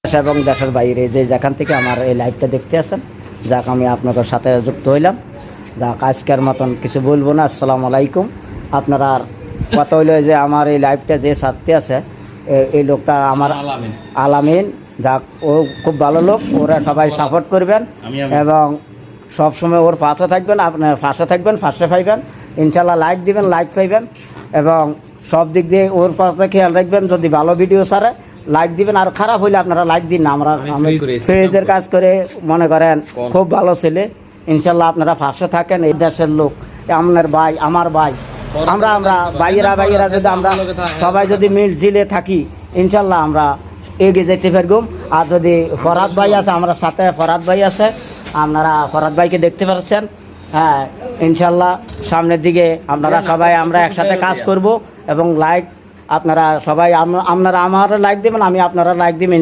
দেশ এবং দেশের বাইরে যে যেখান থেকে আমার এই লাইভটা দেখতে আছেন, যাক আমি আপনাদের সাথে যুক্ত হইলাম। যাক আজকের মতন কিছু বলবো না। আসসালামু আলাইকুম। আপনারা কথা হইলো যে আমার এই লাইভটা যে ছাড়তে আছে এই লোকটা আমার আলামিন, যাক ও খুব ভালো লোক, ওরা সবাই সাপোর্ট করবেন এবং সবসময় ওর পাশে থাকবেন, আপনার পাশে থাকবেন, পাশে পাইবেন ইনশাল্লাহ, লাইক দিবেন, লাইক পাইবেন এবং সব দিক দিয়ে ওর পাশে খেয়াল রাখবেন। যদি ভালো ভিডিও ছাড়ে লাইক দিবেন, আর খারাপ হইলে আপনারা লাইক দিন না। আমি ফেজের কাজ করে মনে করেন খুব ভালো ছেলে, ইনশাল্লাহ আপনারা পাশে থাকেন। এই দেশের লোক আপনার ভাই, আমার ভাই, আমরা বাইরা যদি আমরা সবাই যদি মিলঝিলে থাকি ইনশাল্লাহ আমরা এগিয়ে যেতে পারবো। আর যদি ফরহাদ ভাই আছে, আমরা সাথে ফরহাদ ভাই আছে, আপনারা ফরহাদ ভাইকে দেখতে পাচ্ছেন। হ্যাঁ ইনশাল্লাহ সামনের দিকে আপনারা সবাই আমরা একসাথে কাজ করব এবং লাইক আপনারা সবাই আপনারা আমার লাইক দেবেন, আমি আপনারা লাইক দিবেন।